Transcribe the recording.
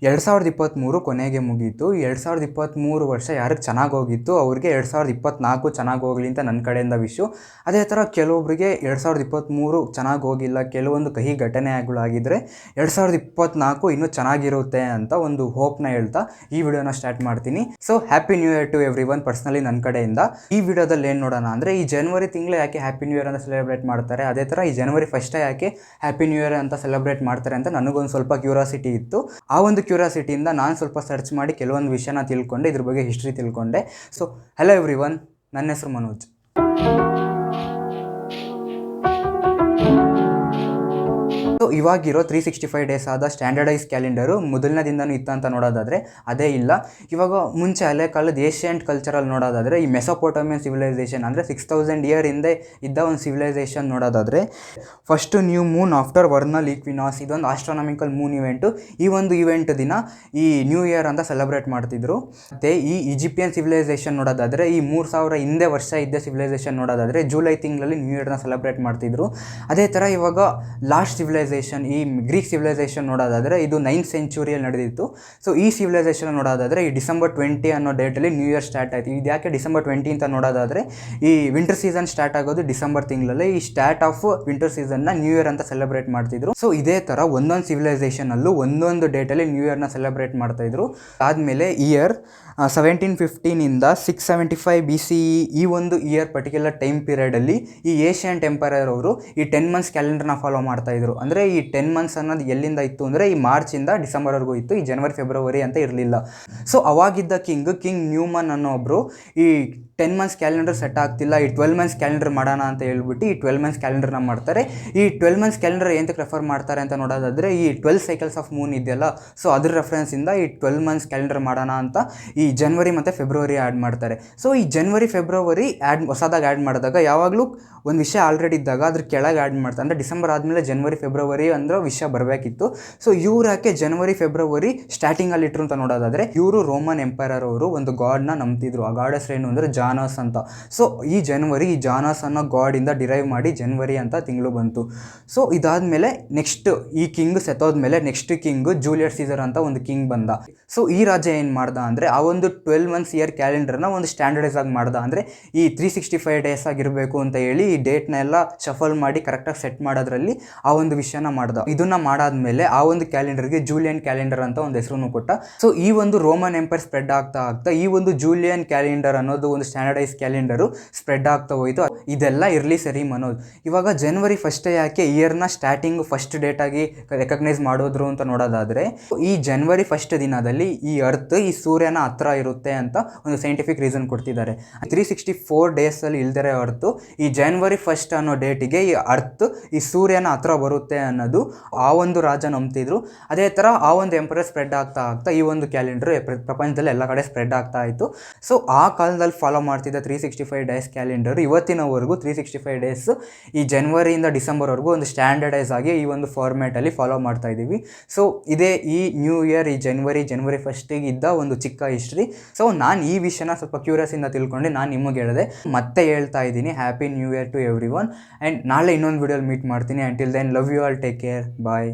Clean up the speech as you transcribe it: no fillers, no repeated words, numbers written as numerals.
2023 ಕೊನೆಗೆ ಮುಗೀತು. 2023 ವರ್ಷ ಯಾರಿಗೆ ಚೆನ್ನಾಗಿ ಹೋಗಿತ್ತು ಅವ್ರಿಗೆ 2024 ಚೆನ್ನಾಗಿ ಹೋಗಲಿ ಅಂತ ನನ್ನ ಕಡೆಯಿಂದ ವಿಶು. ಅದೇ ಥರ ಕೆಲವೊಬ್ಬರಿಗೆ 2023 ಚೆನ್ನಾಗಿ ಹೋಗಿಲ್ಲ, ಕೆಲವೊಂದು ಕಹಿ ಘಟನೆಗಳಾಗಿದ್ದರೆ 2024 ಇನ್ನೂ ಚೆನ್ನಾಗಿರುತ್ತೆ ಅಂತ ಒಂದು ಹೋಪ್ನ ಹೇಳ್ತಾ ಈ ವಿಡಿಯೋನ ಸ್ಟಾರ್ಟ್ ಮಾಡ್ತೀನಿ. So happy new year to everyone personally ನನ್ನ ಕಡೆಯಿಂದ. ಈ ವಿಡಿಯೋದಲ್ಲಿ ಏನು ನೋಡೋಣ ಅಂದರೆ, ಈ ಜನವರಿ ತಿಂಗಳು ಯಾಕೆ ಹ್ಯಾಪಿ ನ್ಯೂ ಇಯರ್ ಅಂತ ಸೆಲೆಬ್ರೇಟ್ ಮಾಡ್ತಾರೆ, ಅದೇ ಥರ ಈ ಜನವರಿ ಫಸ್ಟೇ ಯಾಕೆ ಹ್ಯಾಪಿ ನ್ಯೂ ಇಯರ್ ಅಂತ ಸೆಲೆಬ್ರೇಟ್ ಮಾಡ್ತಾರೆ ಅಂತ ನನಗೊಂದು ಸ್ವಲ್ಪ ಕ್ಯೂರಿಯಾಸಿಟಿ ಇತ್ತು. ಆ ಒಂದು ಕ್ಯೂರಿಯಾಸಿಟಿಯಿಂದ ನಾನು ಸ್ವಲ್ಪ ಸರ್ಚ್ ಮಾಡಿ ಕೆಲವೊಂದು ವಿಷಯನ ತಿಳ್ಕೊಂಡೆ, ಇದ್ರ ಬಗ್ಗೆ ಹಿಸ್ಟ್ರಿ ತಿಳ್ಕೊಂಡೆ. ಸೊ ಹಲೋ ಎವ್ರಿ ಒನ್, ನನ್ನ ಹೆಸರು ಮನೋಜ್. ಸೊ ಇವಾಗಿರೋ 365 ಡೇಸ್ ಆದ ಸ್ಟ್ಯಾಂಡರ್ಡೈಸ್ ಕ್ಯಾಲೆಂಡರು ಮೊದಲನೇದಿಂದನೂ ಇತ್ತು ಅಂತ ನೋಡೋದಾದರೆ ಅದೇ ಇಲ್ಲ. ಇವಾಗ ಮುಂಚೆ ಹಳೆ ಕಾಲದ ಏಷ್ಯಂಟ್ ಕಲ್ಚರಲ್ಲಿ ನೋಡೋದಾದರೆ ಈ ಮೆಸೊಪೊಟೇಮಿಯನ್ ಸಿವಿಲೈಸೇಷನ್ ಅಂದರೆ 6000 ಇಯರ್ ಹಿಂದೆ ಇದ್ದ ಒಂದು ಸಿವಿಲೈಸೇಷನ್ ನೋಡೋದಾದರೆ, ಫಸ್ಟು ನ್ಯೂ ಮೂನ್ ಆಫ್ಟರ್ ವರ್ನಲ್ ಈಕ್ವಿನಾಸ್, ಇದೊಂದು ಆಸ್ಟ್ರಾನಮಿಕಲ್ ಮೂನ್ ಇವೆಂಟು. ಈ ಒಂದು ಇವೆಂಟ್ ದಿನ ಈ ನ್ಯೂ ಇಯರ್ ಅಂತ ಸೆಲೆಬ್ರೇಟ್ ಮಾಡ್ತಿದ್ರು. ಮತ್ತು ಈ ಈಜಿಪ್ಟಿಯನ್ ಸಿವಿಲೈಸೇಷನ್ ನೋಡೋದಾದರೆ, ಈ 3000 ಹಿಂದೆ ವರ್ಷ ಇದ್ದ ಸಿವಿಲೈಸೇಷನ್ ನೋಡೋದಾದರೆ ಜುಲೈ ತಿಂಗಳಲ್ಲಿ ನ್ಯೂ ಇಯರ್ನ ಸೆಲೆಬ್ರೇಟ್ ಮಾಡ್ತಿದ್ರು. ಅದೇ ಥರ ಇವಾಗ ಲಾಸ್ಟ್ ಸಿವಿಲೈಸೇಷನ್ ಈ ಗ್ರೀಕ್ ಸಿವಿಲೈಸೇಷನ್ ನೋಡೋದಾದರೆ ಇದು 9th ಸೆಂಚುರಿಯಲ್ಲಿ ನಡೆದಿತ್ತು. ಸೊ ಈ ಸಿವಿಲೈಸೇಷನ್ ನೋಡೋದಾದರೆ ಈ ಡಿಸೆಂಬರ್ 20 ಅನ್ನೋ ಡೇಟಲ್ಲಿ ನ್ಯೂ ಇಯರ್ ಸ್ಟಾರ್ಟ್ ಆಯಿತು. ಇದು ಯಾಕೆ ಡಿಸೆಂಬರ್ 20 ಅಂತ ನೋಡೋದಾದರೆ, ಈ ವಿಂಟರ್ ಸೀಸನ್ ಸ್ಟಾರ್ಟ್ ಆಗೋದು ಡಿಸೆಂಬರ್ ತಿಂಗಳಲ್ಲಿ. ಈ ಸ್ಟಾರ್ಟ್ ಆಫ್ ವಿಂಟರ್ ಸೀಸನ್ನ ನ್ಯೂ ಇಯರ್ ಅಂತ ಸೆಲೆಬ್ರೇಟ್ ಮಾಡ್ತಿದ್ರು. ಸೊ ಇದೇ ಥರ ಒಂದೊಂದು ಸಿವಿಲೈಸೇಷನಲ್ಲೂ ಒಂದೊಂದು ಡೇಟಲ್ಲಿ ನ್ಯೂ ಇಯರ್ನ ಸೆಲೆಬ್ರೇಟ್ ಮಾಡ್ತಾಯಿದ್ರು. ಆದಮೇಲೆ ಇಯರ್ 1715 675 BCE ಈ ಒಂದು ಇಯರ್ ಪರ್ಟಿಕ್ಯುಲರ್ ಟೈಮ್ ಪೀರಿಯಡಲ್ಲಿ ಈ ಏಷ್ಯಂಟ್ ಎಂಪೈರ್ ಅವರು ಈ 10 ಮಂತ್ಸ್ ಕ್ಯಾಲೆಂಡರ್ನ ಫಾಲೋ ಮಾಡ್ತಾಯಿದ್ರು. ಅಂದರೆ ಈ 10 ಮಂತ್ಸ್ ಅನ್ನೋದು ಎಲ್ಲಿಂದ ಇತ್ತು ಅಂದರೆ ಈ ಮಾರ್ಚಿಂದ ಡಿಸೆಂಬರ್ವರೆಗೂ ಇತ್ತು, ಈ ಜನವರಿ ಫೆಬ್ರವರಿ ಅಂತ ಇರಲಿಲ್ಲ. ಸೊ ಅವಾಗಿದ್ದ ಕಿಂಗ್ ನ್ಯೂಮನ್ ಅನ್ನೋ ಒಬ್ಬರು ಈ 10 ಮಂತ್ಸ್ ಕ್ಯಾಲೆಂಡರ್ ಸೆಟ್ ಆಗ್ತಿಲ್ಲ, ಈ 12 ಮಂತ್ಸ್ ಕ್ಯಾಲೆಂಡರ್ ಮಾಡೋಣ ಅಂತ ಹೇಳ್ಬಿಟ್ಟು ಈ 12 ಮಂತ್ಸ್ ಕ್ಯಾಲೆಂಡರ್ನ ಮಾಡ್ತಾರೆ. ಈ 12 ಮಂತ್ಸ್ ಕ್ಯಾಲೆಂಡರ್ ಏನಕ್ಕೆ ರೆಫರ್ ಮಾಡ್ತಾರೆ ಅಂತ ನೋಡೋದಾದರೆ, ಈ 12 ಸೈಕಲ್ಸ್ ಆಫ್ ಮೂನ್ ಇದೆಯಲ್ಲ, ಸೊ ಅದ್ರ ರೆಫರೆನ್ಸಿಂದ ಈ 12 ಮಂತ್ಸ್ ಕ್ಯಾಲೆಂಡರ್ ಮಾಡೋಣ ಅಂತ ಈ ಜನವರಿ ಮತ್ತು ಫೆಬ್ರವರಿ ಆ್ಯಡ್ ಮಾಡ್ತಾರೆ. ಸೊ ಈ ಜನವರಿ ಫೆಬ್ರವರಿ ಹೊಸದಾಗಿ ಆ್ಯಡ್ ಮಾಡಿದಾಗ ಯಾವಾಗಲೂ ಒಂದು ವಿಷಯ ಆಲ್ರೆಡಿ ಇದ್ದಾಗ ಅದ್ರ ಕೆಳಗೆ ಆ್ಯಡ್ ಮಾಡ್ತಾರೆ. ಅಂದರೆ ಡಿಸೆಂಬರ್ ಆದಮೇಲೆ ಜನವರಿ ಫೆಬ್ರವರಿ ಅಂದ್ರೆ ವಿಷಯ ಬರಬೇಕಿತ್ತು. ಸೊ ಇವ್ರು ಯಾಕೆ ಜನವರಿ ಫೆಬ್ರವರಿ ಸ್ಟಾರ್ಟಿಂಗಲ್ಲಿ ಇಟ್ಟರು ಅಂತ ನೋಡೋದಾದರೆ, ಇವರು ರೋಮನ್ ಎಂಪೈರ್ ಅವರು ಒಂದು ಗಾಡ್ನ ನಂಬ್ತಿದ್ರು. ಆ ಗಾಡ್ ಹೆಸರು ಏನು ಅಂದರೆ ಜಾನಸ್ ಅಂತ. ಸೊ ಈ ಜನವರಿ ಈ ಜಾನಸ್ ಅನ್ನೋ ಗಾಡಿಂದ ಡಿರೈವ್ ಮಾಡಿ ಜನವರಿ ಅಂತ ತಿಂಗಳು ಬಂತು. ಸೊ ಇದಾದಮೇಲೆ ನೆಕ್ಸ್ಟ್ ಈ ಕಿಂಗ್ ಸೆತ್ತೋದ್ಮೇಲೆ ನೆಕ್ಸ್ಟ್ ಕಿಂಗ್ ಜೂಲಿಯಸ್ ಸೀಸರ್ ಅಂತ ಒಂದು ಕಿಂಗ್ ಬಂದ. ಸೊ ಈ ರಾಜ ಏನು ಮಾಡ್ದ ಅಂದರೆ, ಆ ಒಂದು 12 ಮಂತ್ಸ್ ಇಯರ್ ಕ್ಯಾಲೆಂಡರ್ನ ಒಂದು ಸ್ಟ್ಯಾಂಡರ್ಡೈಸ್ ಆಗಿ ಮಾಡ್ದ. ಅಂದರೆ ಈ 365 ಡೇಸ್ ಆಗಿರಬೇಕು ಅಂತ ಹೇಳಿ ಈ ಡೇಟ್ನ ಎಲ್ಲ ಶಫಲ್ ಮಾಡಿ ಕರೆಕ್ಟಾಗಿ ಸೆಟ್ ಮಾಡೋದ್ರಲ್ಲಿ ಆ ಒಂದು ವಿಷಯನ ಮಾಡ್ದ. ಇದನ್ನ ಮಾಡಾದ್ಮೇಲೆ ಆ ಒಂದು ಕ್ಯಾಲೆಂಡರ್ಗೆ ಜೂಲಿಯನ್ ಕ್ಯಾಲೆಂಡರ್ ಅಂತ ಒಂದು ಹೆಸರನ್ನು ಕೊಟ್ಟ. ಸೊ ಈ ಒಂದು ರೋಮನ್ ಎಂಪೈರ್ ಸ್ಪ್ರೆಡ್ ಆಗ್ತಾ ಈ ಒಂದು ಜೂಲಿಯನ್ ಕ್ಯಾಲೆಂಡರ್ ಅನ್ನೋದು ಒಂದು ಸ್ಟ್ಯಾಂಡರ್ಡೈಸ್ ಕ್ಯಾಲೆಂಡರು ಸ್ಪ್ರೆಡ್ ಆಗ್ತಾ ಹೋಯಿತು. ಇದೆಲ್ಲ ಇರಲಿ ಸರಿ ಮನೋಜ್, ಇವಾಗ ಜನವರಿ ಫಸ್ಟೇ ಯಾಕೆ ಇಯರ್ನ ಸ್ಟಾರ್ಟಿಂಗ್ ಫಸ್ಟ್ ಡೇಟ್ ಆಗಿ ರೆಕಗ್ನೈಸ್ ಮಾಡೋದ್ರು ಅಂತ ನೋಡೋದಾದರೆ, ಈ ಜನವರಿ ಫಸ್ಟ್ ದಿನದಲ್ಲಿ ಈ ಅರ್ತ್ ಈ ಸೂರ್ಯನ ಹತ್ರ ಇರುತ್ತೆ ಅಂತ ಒಂದು ಸೈಂಟಿಫಿಕ್ ರೀಸನ್ ಕೊಡ್ತಿದ್ದಾರೆ. 364 ಡೇಸಲ್ಲಿ ಇಲ್ದರೆ ಅರ್ತು ಈ ಜನವರಿ ಫಸ್ಟ್ ಅನ್ನೋ ಡೇಟಿಗೆ ಈ ಅರ್ತ್ ಈ ಸೂರ್ಯನ ಹತ್ರ ಬರುತ್ತೆ ಅನ್ನೋದು ಆ ಒಂದು ರಾಜ ನಂಬ್ತಿದ್ರು. ಅದೇ ಥರ ಆ ಒಂದು ಎಂಪೈರ್ ಸ್ಪ್ರೆಡ್ ಆಗ್ತಾ ಈ ಒಂದು ಕ್ಯಾಲೆಂಡರ್ ಪ್ರಪಂಚದಲ್ಲಿ ಎಲ್ಲ ಕಡೆ ಸ್ಪ್ರೆಡ್ ಆಗ್ತಾ ಇತ್ತು. ಸೊ ಆ ಕಾಲದಲ್ಲಿ ಫಾಲೋ ಮಾಡ್ತಿದ್ದ 365 ಡೇಸ್ ಕ್ಯಾಲೆಂಡರ್ ಇವತ್ತಿನವರೆಗೂ 365 ಡೇಸ್ ಈ ಜನವರಿಯಿಂದ ಡಿಸೆಂಬರ್ವರೆಗೂ ಒಂದು ಸ್ಟ್ಯಾಂಡರ್ಡೈಸ್ ಆಗಿ ಈ ಒಂದು ಫಾರ್ಮ್ಯಾಟಲ್ಲಿ ಫಾಲೋ ಮಾಡ್ತಾ ಇದ್ದೀವಿ. ಸೊ ಇದೇ ಈ ನ್ಯೂ ಇಯರ್ ಈ ಜನವರಿ ಫಸ್ಟಿಗೆ ಇದ್ದ ಒಂದು ಚಿಕ್ಕ ಹಿಸ್ಟ್ರಿ. ಸೊ ನಾನು ಈ ವಿಷಯನ ಸ್ವಲ್ಪ ಕ್ಯೂರಿಯಸ್ಸಿಂದ ತಿಳ್ಕೊಂಡು ನಾನು ನಿಮಗೆ ಹೇಳಿದೆ, ಮತ್ತೆ ಹೇಳ್ತಾ ಇದ್ದೀನಿ happy new year to everyone. And ನಾಳೆ ಇನ್ನೊಂದು ವಿಡಿಯೋಲಿ ಮೀಟ್ ಮಾಡ್ತೀನಿ. Until then love you all, take care, bye.